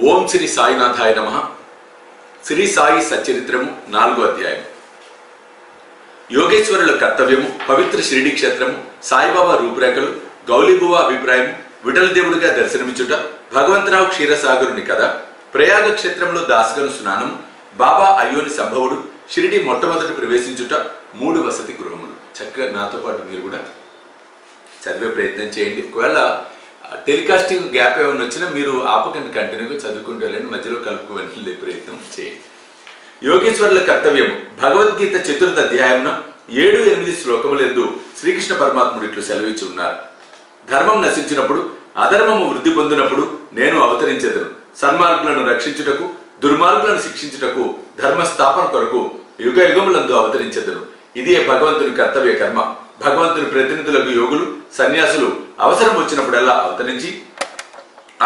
ఓం శ్రీ సాయినాథాయ నమః. శ్రీ సాయి సచ్చరిత్రము 4వ అధ్యాయం. యోగేశ్వరుల కర్తవ్యము, పవిత్ర షిరిడి క్షేత్రము, సాయిబాబా రూపురేఖలు, గౌలీబువ అభిప్రాయం, విఠల దేవుడిగా దర్శనమిచ్చుట, భగవంతరావు క్షీరసాగరుని కథ, ప్రయాగ క్షేత్రంలో దాసగను స్నానం, బాబా అయ్యోని సంభవుడు, షిరిడి మొట్టమొదటి ప్రవేశించుట, 3 వసతి గృహములు. చక్కగా నాతో పాటు మీరు కూడా చదివే ప్రయత్నం చేయండి. ఒకవేళ టెలికాస్టింగ్ గ్యాప్ ఏమైనా వచ్చినా మీరు ఆపకండి, కంటిన్యూగా చదువుకుంటూ వెళ్ళండి, మధ్యలో కలుపుకు వెళ్ళే ప్రయత్నం చేయండి. యోగేశ్వరుల కర్తవ్యం. భగవద్గీత 4వ అధ్యాయమున 7-8 శ్లోకములందు శ్రీకృష్ణ పరమాత్ముడు ఇట్లు సెలవిచ్చి ఉన్నారు. ధర్మం నశించినప్పుడు, అధర్మము వృద్ధి పొందినప్పుడు నేను అవతరించెదను. సన్మార్గులను రక్షించుటకు, దుర్మార్గులను శిక్షించుటకు, ధర్మ స్థాపన కొరకు యుగ యుగములందు అవతరించెదను. ఇదే భగవంతుని కర్తవ్య కర్మ. భగవంతుని ప్రతినిధులకు యోగులు, సన్యాసులు అవసరం వచ్చినప్పుడల్లా అవతరించి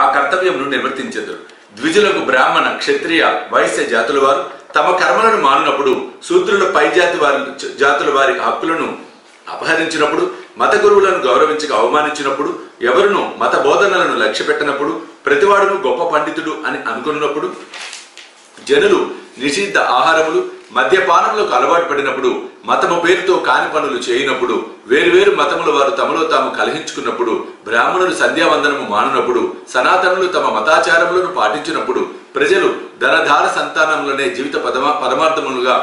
ఆ కర్తవ్యమును నిర్వర్తించెదరు. ద్విజులకు బ్రాహ్మణ, క్షత్రియ, వైశ్య జాతుల వారు తమ కర్మలను మానునప్పుడు, శూద్రుల పై జాతుల వారి హక్కులను అపహరించినప్పుడు, మత గురువులను గౌరవించక అవమానించినప్పుడు, ఎవరును మత బోధనలను లక్ష్యపెట్టినప్పుడు, ప్రతివాడును గొప్ప పండితుడు అని అనుకున్నప్పుడు, జనులు నిషిద్ధ ఆహారములు, మద్యపానములకు అలవాటు పడినప్పుడు, మతము పేరుతో కాని పనులు చేయనప్పుడు, వేరువేరు మతముల వారు తమలో తాము కలహించుకున్నప్పుడు, బ్రాహ్మణులు సంధ్యావందనము మానునప్పుడు, సనాతనులు తమ మతాచారములను పాటించినప్పుడు, ప్రజలు ధనధార సంతానములనే జీవిత పరమార్థములుగా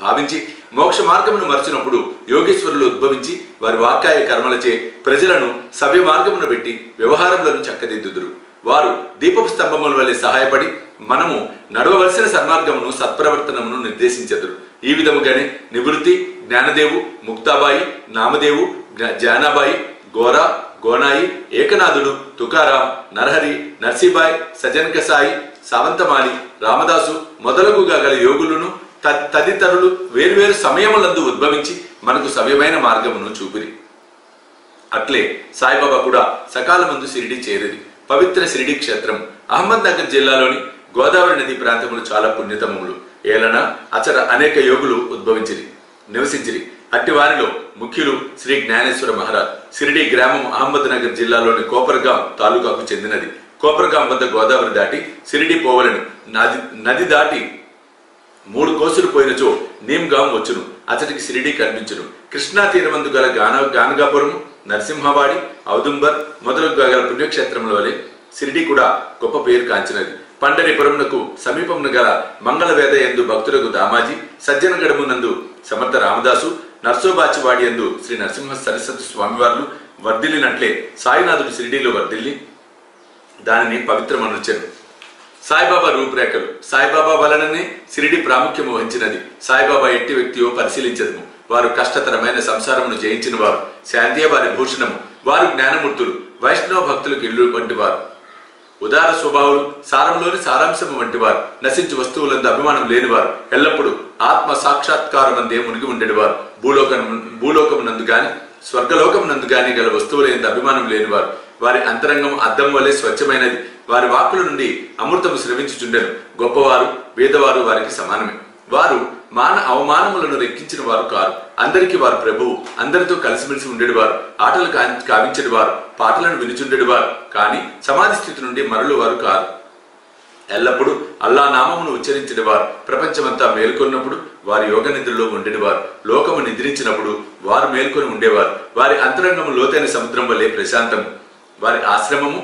భావించి మోక్ష మార్గమును మరచినప్పుడు, యోగేశ్వరులు ఉద్భవించి వారి వాక్కాయ కర్మలచే ప్రజలను సవ్య మార్గమును పెట్టి వ్యవహారములను చక్కదిద్దుదురు. వారు దీపపు స్తంభముల వలె సహాయపడి మనము నడవవలసిన సన్మార్గమును, సత్ప్రవర్తనమును నిర్దేశించెదరు. ఈ విధముగానే నివృత్తి, జ్ఞానదేవు, ముక్తాబాయి, నామదేవు, జానాబాయి, గోరా, గోనాయి, ఏకనాథుడు, తుకారాం, నరహరి, నర్సీబాయ్, సజన్ కసాయి, సావంతమాలి, రామదాసు మొదలగుగా గల యోగులను తదితరులు వేరువేరు సమయములందు ఉద్భవించి మనకు సవ్యమైన మార్గమును చూపిరి. అట్లే సాయిబాబా కూడా సకాలమందు షిరిడి చేరిది. పవిత్ర షిరిడి క్షేత్రం అహ్మద్ నగర్ జిల్లాలోని గోదావరి నది ప్రాంతములు చాలా పుణ్యతమములు. ఏలన అచర అనేక యోగులు ఉద్భవించిరి, నివసించిరి. అట్టి వారిలో ముఖ్యులు శ్రీ జ్ఞానేశ్వర మహారాజ్. షిరిడి గ్రామం అహ్మద్ నగర్ జిల్లాలోని కోపర్గాం తాలూకాకు చెందినది. కోపర్గాం వద్ద గోదావరి దాటి షిరిడి పోవలను. నది దాటి 3 కోసులు పోయినచో నీమ్గాం వచ్చును. అతడికి షిరిడి కనిపించును. కృష్ణా తీరమందు గల గానగాపురము, నరసింహవాడి, ఔదుంబర్ మొదలగు గల పుణ్యక్షేత్రముల వలె షిరిడి కూడా గొప్ప పేరు కాంచినది. పండరిపురమునకు సమీపమున గల మంగళవేద యందు భక్తులకు దామాజీ, సజ్జనగడమునందు సమర్థ రామదాసు, నర్సోబాచివాడి యందు శ్రీ నరసింహ సరస్వతి స్వామివార్లు వర్ధిల్లినట్లే సాయినాథుడు షిరిడిలో వర్ధిల్లి దానిని పవిత్రమనుచెను. సాయిబాబా రూపురేఖలు. సాయిబాబా వలననే షిరిడి ప్రాముఖ్యము వహించినది. సాయిబాబా ఎట్టి వ్యక్తియో పరిశీలించదము. వారు కష్టతరమైన సంసారమును జయించిన వారు. శాంతియే వారి భూషణము. వారు జ్ఞానమూర్తులు, వైష్ణవ భక్తులకు ఇల్లు వంటి వారు. ఉదార స్వభావులు, సారంలోని సారాంశము వంటి వారు. నశించు వస్తువులందు అభిమానం లేనివారు. ఎల్లప్పుడూ ఆత్మ సాక్షాత్కారమందే మునిగి ఉండేవారు. భూలోకమునందు గాని స్వర్గలోకమునందు గాని గల వస్తువుల యందు అభిమానం లేనివారు. వారి అంతరంగం అద్దం వలె స్వచ్ఛమైనది. వారి వాక్కుల నుండి అమృతము స్రవించుచుండెను. గొప్పవారు, పేదవారు వారికి సమానమే. వారు అవమానములను రెక్కించిన వారు కారు. అందరికీ వారు ప్రభువు. అందరితో కలిసిమెలిసి ఉండేవారు. ఆటలు కావించేవారు, పాటలను వినుచుండేవారు. కానీ సమాధి స్థితి నుండి మరలు వారు కారు. ఎల్లప్పుడూ అల్లా నామమును ఉచ్చరించేవారు. ప్రపంచమంతా మేల్కొన్నప్పుడు వారి యోగ నిద్రలో ఉండేవారు. లోకము నిద్రించినప్పుడు వారు మేల్కొని ఉండేవారు. వారి అంతరంగము లోతైన సముద్రం వలె ప్రశాంతము. వారి ఆశ్రమము,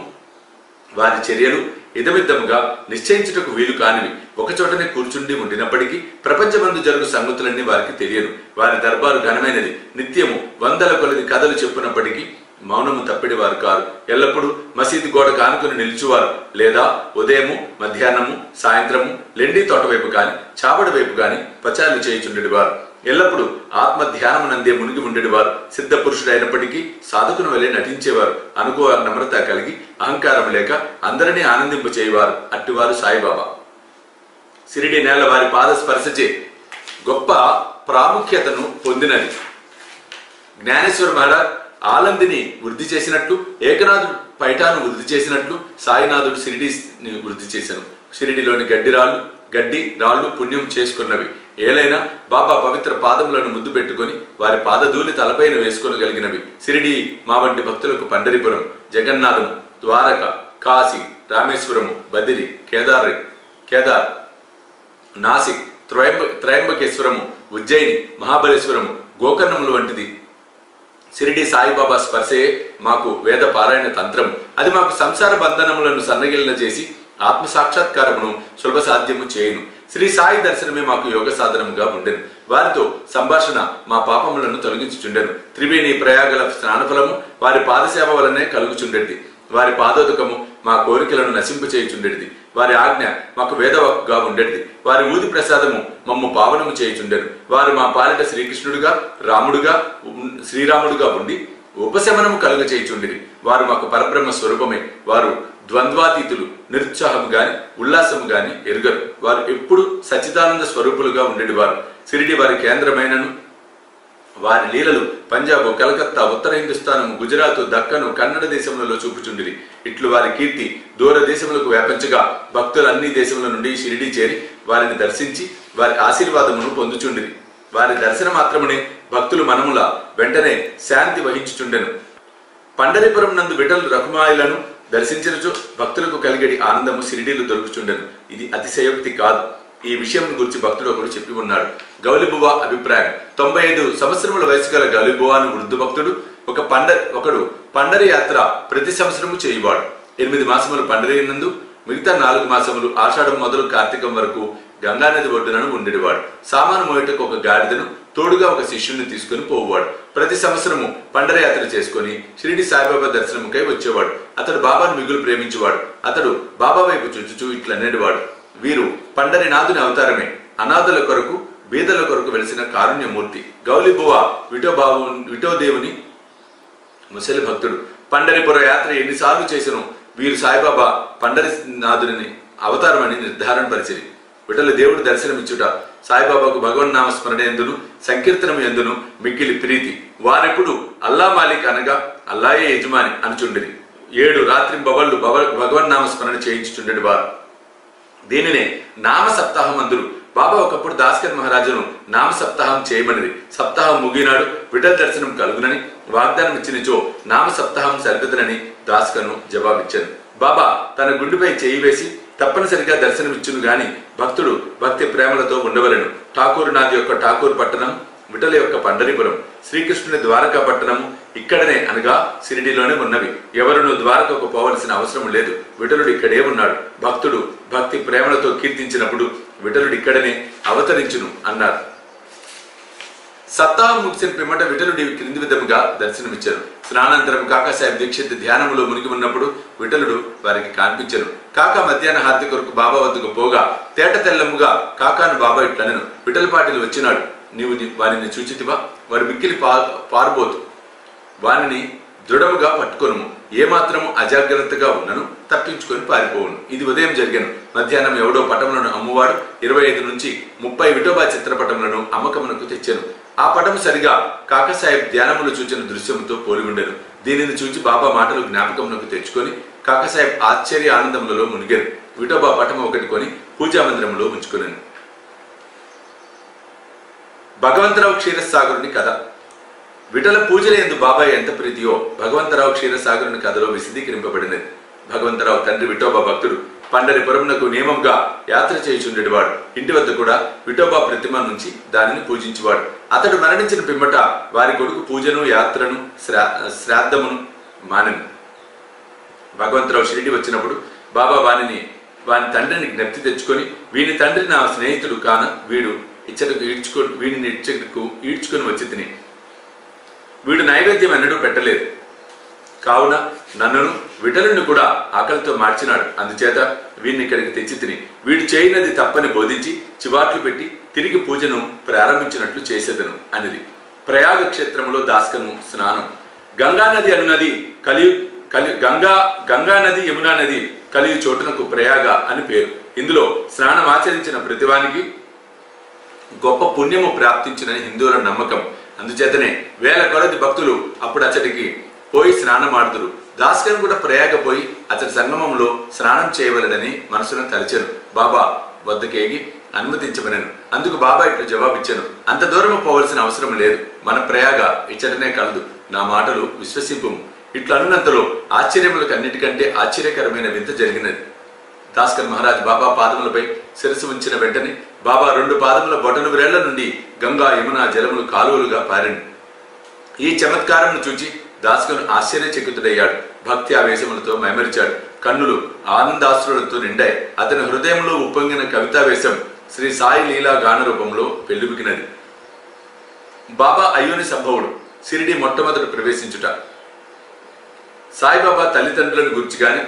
వారి చర్యలు ఇదమిద్దముగా నిశ్చయించుటకు వీలు కానివి. ఒకచోటనే కూర్చుండి ఉండినప్పటికీ ప్రపంచమందు జరుగు సంగతులన్నీ వారికి తెలియను. వారి దర్బారు ఘనమైనది. నిత్యము 100ల కొలది కథలు చెప్పునప్పటికీ మౌనము తప్పిడి వారు కారు. ఎల్లప్పుడూ మసీదు గోడ కానుకొని నిలిచువారు. లేదా ఉదయము, మధ్యాహ్నము, సాయంత్రము లెండి తోట వైపు కాని, చావడి వైపు కాని పచారులు చేయుచుండేవారు. ఎల్లప్పుడూ ఆత్మ ధ్యానమునందే మునిగి ఉండేవారు. సిద్ధ పురుషుడైనప్పటికీ సాధకుని వలె నటించేవారు. అనుకో నమ్రత కలిగి అహంకారం లేక అందరినీ ఆనందింపచేయవారు. అట్టివారు సాయిబాబా. షిరిడి నేల వారి పాద స్పర్శచే గొప్ప ప్రాముఖ్యతను పొందినది. జ్ఞానేశ్వర మహారాజ్ ఆలందిని వృద్ధి చేసినట్లు, ఏకనాథుడు పైటాను వృద్ధి చేసినట్లు సాయినాథుడు షిరిడిని వృద్ధి చేశాను. షిరిడిలోని గడ్డి రాళ్లు పుణ్యం చేసుకున్నవి. ఏలైనా బాబా పవిత్ర పాదములను ముద్దు పెట్టుకుని వారి పాదధూళి తలపైన వేసుకొనగలిగినవి. షిరిడి మా వంటి భక్తులకు పండరిపురం, జగన్నాథము, ద్వారక, కాశీ, రామేశ్వరము, బదిరి, కేదార్, నాసిక్, త్రయంబకేశ్వరము, ఉజ్జయిని, మహాబలేశ్వరము, గోకర్ణములు వంటిది షిరిడి సాయిబాబా స్పర్శే మాకు వేద పారాయణ తంత్రము. అది మాకు సంసార బంధనములను సన్నగిలిన చేసి ఆత్మ సాక్షాత్కారమును సులభ సాధ్యము చేయును. శ్రీ సాయి దర్శనమే మాకు యోగ సాధనముగా ఉండెను. వారితో సంభాషణ మా పాపములను తొలగించుచుండెను. త్రివేణి ప్రయాగల స్నానఫలము వారి పాదసేవ వలనే కలుగుచుండెది. వారి పాదోదకము మా కోరికలను నశింపచేయుచుండెడిది. వారి ఆజ్ఞ మాకు వేదవాక్కుగా ఉండేది. వారి ఊది ప్రసాదము మమ్ము పావనము చేయుచుండెను. వారు మా పాలిట శ్రీకృష్ణుడుగా, శ్రీరాముడుగా ఉండి ఉపశమనము కలుగ చేయుచుండిరి. వారు మాకు పరబ్రహ్మ స్వరూపమే. వారు ద్వంద్వాతీతులు, నిరుత్సాహము గాని ఉల్లాసము గాని ఎరుగరు. వారు ఎప్పుడు సచ్చిదానంద స్వరూపులుగా ఉండేది. వారు షిరిడి వారి కేంద్రమైనను వారి లీలలు పంజాబ్, కలకత్తా, ఉత్తర హిందుస్థానము, గుజరాత్, దక్కను, కన్నడ దేశములలో చూపుచుండిరి. ఇట్లు వారి కీర్తి దూర దేశములకు వ్యాపించగా భక్తులు అన్ని దేశముల నుండి షిరిడి చేరి వారిని దర్శించి వారి ఆశీర్వాదమును పొందుచుండిరి. వారి దర్శన మాత్రమునే భక్తులు మనముల వెంటనే శాంతి వహించుచుండెను. పండరిపురం నందు విఠల్ రఘుమాయిలను దర్శించినచో భక్తులకు కలిగడి ఆనందము షిరిడీలు దొరుకుచుండెను. ఇది అతిశయోక్తి కాదు. ఈ విషయం గురించి భక్తుడు ఒకడు చెప్పి ఉన్నాడు. గౌలిబువా అభిప్రాయం. 95 సంవత్సరముల వయసు గల గౌలిబువా అను వృద్ధు భక్తుడు ఒకడు పండరి యాత్ర ప్రతి సంవత్సరము చేయువాడు. 8 మాసములు పండరి నందు, మిగతా 4 మాసములు ఆషాఢం మొదలు కార్తీకం వరకు గంగానది ఒడ్డునను ఉండేవాడు. సామాను మోయటకు ఒక గాడిదను, తోడుగా ఒక శిష్యుని తీసుకుని పోవాడు. ప్రతి సంవత్సరము పండరయాత్ర చేసుకుని షిరిడి సాయిబాబా దర్శనముకై వచ్చేవాడు. అతడు బాబాను మిగులు ప్రేమించేవాడు. అతడు బాబా వైపు చూచుచూ ఇట్లనేవాడు: వీరు పండరినాథుని అవతారమే. అనాథుల కొరకు, బీదల కొరకు వెలిసిన కారుణ్యమూర్తి. గౌలిబువా విఠోదేవుని ముసలి భక్తుడు. పండరిపుర యాత్ర ఎన్నిసార్లు చేసినో వీరు సాయిబాబా పండరినాథుని అవతారమని నిర్ధారణ పరిచిరి. విఠల దేవుడు దర్శనమిచ్చుట సాయిబాబాకు భగవన్నామ స్మరణ ఎందును, సంకీర్తనము ఎందును మిక్కిలి ప్రీతి. వారెప్పుడు అల్లా మాలిక్ అనగా అల్లాయే యజమాని అనుచుండిరి. 7 రాత్రింబవళ్ళు భగవన్నామ స్మరణ చేయించుచుండెడి వారు. దీనినే నామ సప్తాహం అందురు. బాబా ఒకప్పుడు దాస్కర్ మహారాజును నామ సప్తాహం చేయమనిది. సప్తాహం ముగినాడు విఠల్ దర్శనం కలుగునని వాగ్దానం ఇచ్చినచో నామ సప్తాహం సరిపెదనని దాస్కర్ను జవాబిచ్చాను. బాబా తన గుండెపై చేయి వేసి తప్పనిసరిగా దర్శనమిచ్చును గాని భక్తుడు భక్తి ప్రేమలతో ఉండవలెను. ఠాకూరునాథ్ యొక్క ఠాకూర్ పట్టణం, విఠల యొక్క పండరిపురం, శ్రీకృష్ణుని ద్వారకా పట్టణము ఇక్కడనే అనగా షిరిడిలోనే ఉన్నవి. ఎవరును ద్వారకకు పోవలసిన అవసరం లేదు. విఠలుడు ఇక్కడే ఉన్నాడు. భక్తుడు భక్తి ప్రేమలతో కీర్తించినప్పుడు విఠలుడు ఇక్కడనే అవతరించును అన్నారు. సప్తాహం ముగిసిన పిమ్మట విఠలుడి క్రింది విధముగా దర్శనమిచ్చారు. స్నానాంతరం కాకాసాహెబ్ దీక్షిత్ ధ్యానములో మునిగి ఉన్నప్పుడు విఠలుడు వారికి కనిపించను. కాకా మధ్యాహ్న హారతి కొరకు బాబా వద్దకు పోగా తేట తెల్లముగా కాకాను బాబా ఇట్లనెను: విఠలపాటిలు వచ్చినాడు, నీవు వారిని చూచితివా? వారు మిక్కిలి పారుబోతు, వారిని దృఢముగా పట్టుకొనుము. ఏమాత్రము అజాగ్రత్తగా ఉన్నను తప్పించుకొని పారిపోవును. ఇది ఉదయం జరిగాను. మధ్యాహ్నం ఎవడో పటములను అమ్మువాడు 25 నుంచి 30 విఠోబా చిత్రపటములను అమ్మకమునకు తెచ్చాను. ఆ పటము సరిగా కాకాసాహెబ్ ధ్యానములు చూచిన దృశ్యముతో పోలి ఉండెను. దీనిని చూచి బాబా మాటలు జ్ఞాపకమునకు తెచ్చుకొని కాకాసాహెబ్ ఆశ్చర్య ఆనందములలో మునిగారు. విఠోబా పటము ఒకటి కొని పూజా మందిరంలో ఉంచుకున్నాను. భగవంతరావు క్షీరసాగరుని కథ. విఠల పూజల యందు బాబా ఎంత ప్రీతియో భగవంతరావు క్షీరసాగరుని కథలో విశదీకరింపబడినది. భగవంతరావు తండ్రి విఠోబా భక్తుడు. పండరిపురమునకు నియమంగా యాత్ర చేయుచుండేవాడు. ఇంటి వద్ద కూడా విఠోబా ప్రతిమ నుంచి దానిని పూజించేవాడు. అతడు మరణించిన పిమ్మట వారి కొడుకు పూజను, యాత్రను, శ్రాద్ధమును మానెను. భగవంతరావు షిరిడి వచ్చినప్పుడు బాబా వాని తండ్రిని జ్ఞప్తి తెచ్చుకొని, వీని తండ్రి నా స్నేహితుడు కాన వీడు వీడిని ఇచ్చటకు ఈడ్చుకొని వచ్చి తిని, వీడు నైవేద్యం ఎన్నడూ పెట్టలేదు కావున నన్నును విఠలుని కూడా ఆకలితో మార్చినాడు. అందుచేత వీడిని ఇక్కడికి తెచ్చి తిని వీడు చేయనది తప్పని బోధించి చివాట్లు పెట్టి తిరిగి పూజను ప్రారంభించినట్లు చేసేదను అనిది. ప్రయాగ క్షేత్రములో దాస్కను స్నానం. గంగానది అనునది గంగానది యమునా నది కలియు చోటునకు ప్రయాగ అని పేరు. ఇందులో స్నానం ఆచరించిన ప్రతివానికి గొప్ప పుణ్యము ప్రాప్తించినని హిందువుల నమ్మకం. అందుచేతనే వేల కొలది భక్తులు అప్పుడు అతడికి పోయి స్నానమాడుదురు. దాస్కన్ కూడా ప్రయాగ పోయి అతడి సంగమంలో స్నానం చేయవలెనని మనసును తలిచాను. బాబా వద్దకేగి అనుమతించమనను. అందుకు బాబా ఇట్లు జవాబిచ్చాను: అంత దూరము పోవలసిన అవసరం లేదు. మన ప్రయాగ ఇచ్చటనే కలదు. నా మాటలు విశ్వసింపు. ఇట్లా అన్నంతలో ఆశ్చర్యములకు అన్నిటికంటే ఆశ్చర్యకరమైన వింత జరిగినది. దాస్కన్ మహారాజ్ బాబా పాదములపై శిరస్సు ఉంచిన వెంటనే బాబా 2 పాదముల బొటను వ్రేళ్ల నుండి గంగా యమున జలములు కాలువలుగా పారింది. ఈ చమత్కారమును చూచి దాస్కన్ ఆశ్చర్యచకితుడయ్యాడు. భక్తి ఆవేశములతో మైమరిచాడు. కన్నులు ఆనందాశ్రులతో నిండాయి. అతని హృదయంలో ఉప్పొంగిన కవితావేశం శ్రీ సాయి లీలా గాన రూపంలో పెళ్లిబికినది. బాబా అయ్యోని సంభవుడు షిరిడి మొట్టమొదట ప్రవేశించుట. సాయిబాబా తల్లిదండ్రులను గురించి గాని,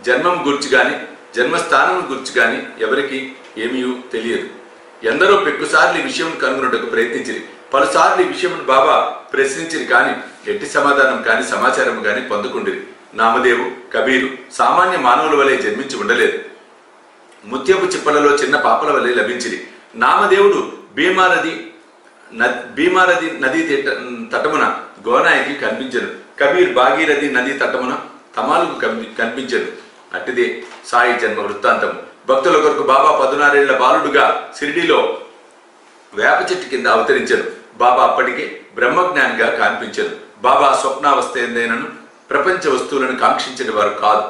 జన్మం గురించి గాని, జన్మస్థానం గురించి గాని ఎవరికి ఏమీ తెలియదు. ఎందరో పెక్కుసార్లు ఈ విషయం కనుగొనుటకు ప్రయత్నించిరి. పలుసార్లు ఈ విషయం బాబా ప్రశ్నించిరి కానీ ఎట్టి సమాధానం కాని సమాచారం గాని పొందకుండిరి. నామదేవు, కబీరు సామాన్య మానవుల వలె జన్మించి ఉండలేదు. ముత్యపు చిప్పలలో చిన్న పాపల వలె లభించిరి. నామదేవుడు భీమారథి నదీ తటమున గోనాయికి కనిపించను. కబీర్ భాగీరథి నదీ తటమున తమాలకు కనిపించను. అట్టిదే సాయి జన్మ వృత్తాంతం. భక్తుల కొరకు బాబా 16 ఏళ్ల బాలుడుగా షిరిడీలో వేప చెట్టు కింద అవతరించను. బాబా అప్పటికే బ్రహ్మజ్ఞానిగా కనిపించను. బాబా స్వప్నావస్థ ఎందైనను ప్రపంచ వస్తువులను కాంక్షించిన వారు కాదు.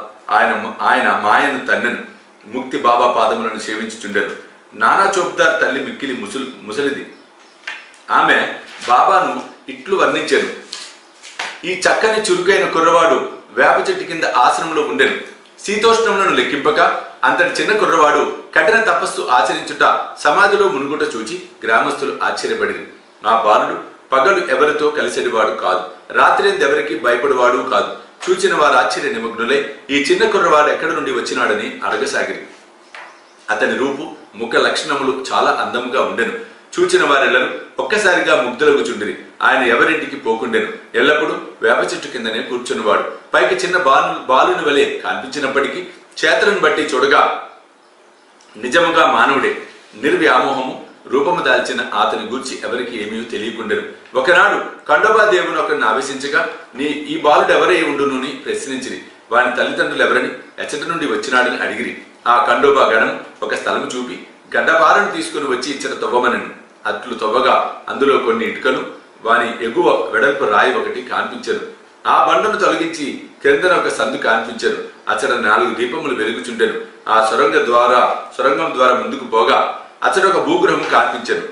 ఆయన మాయను తన్నెను. ముక్తి బాబా పాదములను సేవించుచుండెను. నానా చోప్దార్ తల్లి మిక్కిలి ముసలిది. ఆమె బాబాను ఇట్లు వర్ణించెను. ఈ చక్కని చురుకైన కుర్రవాడు వేప చెట్టు కింద ఆశ్రమంలో ఉండెను. శీతోష్ణములను లెక్కింపక అంతటి చిన్న కుర్రవాడు కఠిన తపస్సు ఆచరించుట, సమాధిలో మునుగుట చూచి గ్రామస్తులు ఆశ్చర్యపడిరి. ఆ బాలుడు పగలు ఎవరితో కలిసేవాడు కాదు, రాత్రి ఎవరికి భయపడేవాడు కాదు. చూచిన వారు ఆశ్చర్య నిమగ్నులై ఈ చిన్న కుర్రవాడు ఎక్కడి నుండి వచ్చినాడని అడగసాగిరి. అతని రూపు, ముఖ లక్షణములు చాలా అందముగా ఉండెను. చూచిన వారెల్లరూ ఒక్కసారిగా ముగ్ధులకు చుండిరి. ఆయన ఎవరింటికి పోకుండెను. ఎల్లప్పుడూ వేప చెట్టు కిందనే కూర్చున్నవాడు. పైకి చిన్న బాలుని వలె కనిపించినప్పటికీ చేతలను బట్టి చూడగా నిజముగా మానవుడే. నిర్వ్యామోహము రూపము దాల్చిన అతని గూర్చి ఎవరికి ఏమీ తెలియకుండెను. ఒకనాడు ఖండోబా దేవుని ఒకరిని ఆవేశించగా ఈ బాలుడు ఎవరై ఉండునని ప్రశ్నించిరి. వాని తల్లిదండ్రులు ఎవరని, ఎచ్చటి నుండి వచ్చినాడని అడిగిరి. ఆ ఖండోబా గణం ఒక స్థలము చూపి గడ్డపారను తీసుకుని వచ్చి ఇచ్చిన తవ్వమనను. అట్లు తవ్వగా అందులో కొన్ని ఇటుకలు, వాని ఎగువ వెడల్పు రాయి ఒకటి కాన్పించను. ఆ బండను తొలగించి క్రిందన ఒక సందు కాన్పించను. అచ్చట 4 దీపములు వెలుగుచుండెను. ఆ సొరంగం ద్వారా ముందుకు పోగా అచ్చట ఒక భూగృహము కాన్పించను.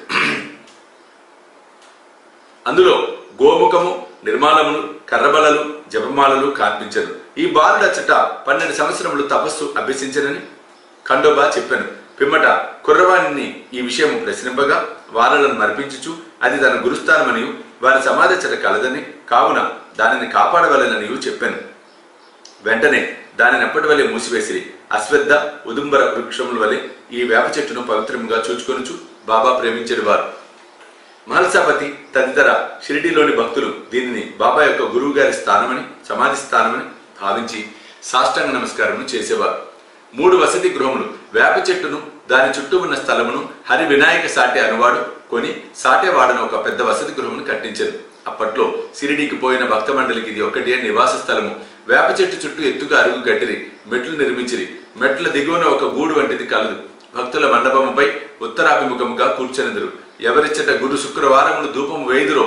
అందులో గోముఖము, నిర్మాణములు, కర్రబలలు, జపమాలలు కాన్పించను. ఈ బాలుడు అచ్చట 12 సంవత్సరములు తపస్సు అభ్యసించనని ఖండోబా చెప్పాను. పిమ్మట కుర్రవాణిని ఈ విషయం ప్రశ్నింపగా వారలను మర్పించుచు అది తన గురుస్థానమని, వారి సమాధి చెట కలదని, కావున దానిని కాపాడవలెనని చెప్పాను. వెంటనే దానిని ఎప్పటి వలె మూసివేసిరి. అశ్వత్థ, ఉదుంబర వృక్షముల వలె ఈ వేప చెట్టును పవిత్రముగా చూచుకొనుచు బాబా ప్రేమించేది వారు. మహల్సాపతి తదితర షిరిడీలోని భక్తులు దీనిని బాబా యొక్క గురువు గారి స్థానమని, సమాధి స్థానమని భావించి సాష్టాంగ నమస్కారమును చేసేవారు. 3 వసతి గృహములు, వేప చెట్టును, దాని చుట్టూ ఉన్న స్థలమును హరి వినాయక సాటే అనువాడు కొని సాటేవాడను ఒక పెద్ద వసతి గృహమును కట్టించారు. అప్పట్లో షిరిడీకి పోయిన భక్త మండలికి ఇది ఒక్కటే నివాస స్థలము. వేప చెట్టు చుట్టూ ఎత్తుగా అరుగు కట్టిరి, మెట్లు నిర్మించిరి. మెట్ల దిగువన ఒక గూడు వంటిది కలదు. భక్తుల మండపముపై ఉత్తరాభిముఖముగా కూర్చొనిదురు. ఎవరిచ్చట గురు శుక్రవారములు ధూపము వేయుదురో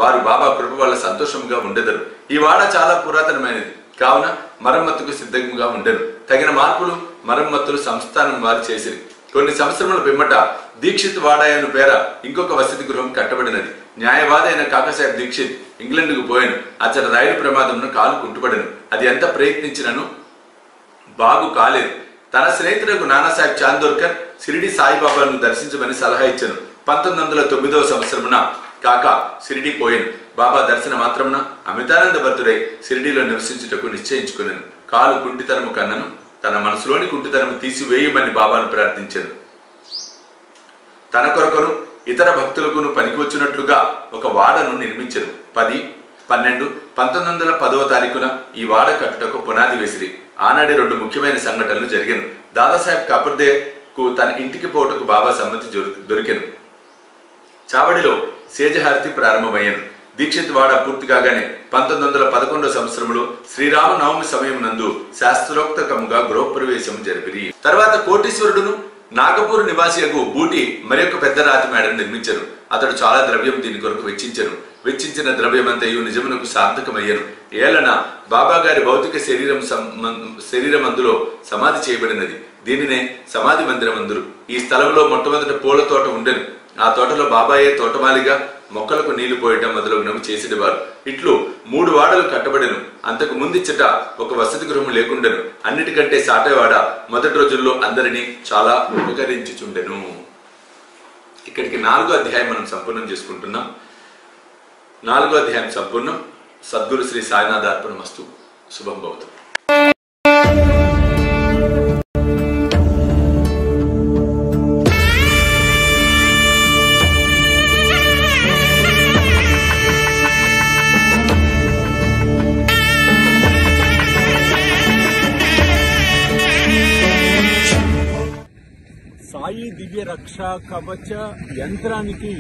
వారు బాబా కృప వల్ల సంతోషముగా ఉండెదరు. ఈ వాడ చాలా పురాతనమైనది కావున మరమ్మతుకు సిద్ధంగా ఉండెను. తగిన మార్పులు, మరమ్మతులు సంస్థానం వారు చేసిరి. కొన్ని సంవత్సరముల పిమ్మట దీక్షిత్ వాడాయను పేర ఇంకొక వసతి గృహం కట్టబడినది. న్యాయవాది అయిన కాకాసాహెబ్ దీక్షిత్ ఇంగ్లాండ్కు పోయాను. అతడు రైలు ప్రమాదంలో కాలు కుంటుపడను. అది ఎంత ప్రయత్నించినను బాగు కాలేదు. తన స్నేహితులకు నానాసాహెబ్ చాందోర్కర్ షిరిడి సాయిబాబాను దర్శించమని సలహా ఇచ్చాను. 1909వ సంవత్సరమున కాకా షిరిడి పోయాను. బాబా దర్శన మాత్రమున అమితానంద భక్తుడై షిరిడీలో నివసించుటకు నిశ్చయించుకున్నాను. కాలు కుంటితనము కన్నను తన మనసులోని కుంటితనము తీసివేయమని బాబాను ప్రార్థించాను. తన కొరకును ఇతర భక్తులకును పనికి వచ్చినట్లుగా ఒక వాడను నిర్మించను. 10/12/1910 ఈ వాడ కట్టుటకు పునాది వేసిరి. ఆనాడే 2 ముఖ్యమైన సంఘటనలు జరిగాను. దాదాసాహెబ్ కాపర్దేకు తన ఇంటికి పోటుకు బాబా సమ్మతి దొరికెను. చావడిలో సేజహారతి ప్రారంభమయ్యాను. దీక్షిత్ వాడ పూర్తి కాగానే 1911వ సంవత్సరంలో శ్రీరామ నవమి సమయం నందు శాస్త్రోక్తకముగా గృహప్రవేశం జరిపిరి. తర్వాత కోటీశ్వరుడును నాగపూర్ నివాసియకు బూటి మరొక పెద్ద రాతి మేడను నిర్మించరు. అతడు చాలా ద్రవ్యం దీని కొరకు వెచ్చించను. వెచ్చించిన ద్రవ్యమంతయు నిజమునకు సార్థకమయ్యను. ఏలన బాబా గారి భౌతిక శరీరం అందులో సమాధి చేయబడినది. దీనినే సమాధి మందిరం అందురు. ఈ స్థలంలో మొట్టమొదట పూల తోట ఉండెను. ఆ తోటలో బాబాయే తోటమాలిగా మొక్కలకు నీళ్లు పోయటం మొదలగునవి చేసేవారు. ఇట్లు 3 వాడలు కట్టబడెను. అంతకు ముందిచ్చట ఒక వసతి గృహం లేకుండెను. అన్నిటికంటే సాటేవాడ మొదటి రోజుల్లో అందరినీ చాలా ఉపకరించుచుండెను. ఇక్కడికి 4వ అధ్యాయం మనం సంపూర్ణం చేసుకుంటున్నాం. 4వ అధ్యాయం సంపూర్ణం. సద్గురు శ్రీ సాయినాథ అర్పణమస్తు. శుభం భవతు. సాయి దివ్య రక్ష కవచ యంత్రానికి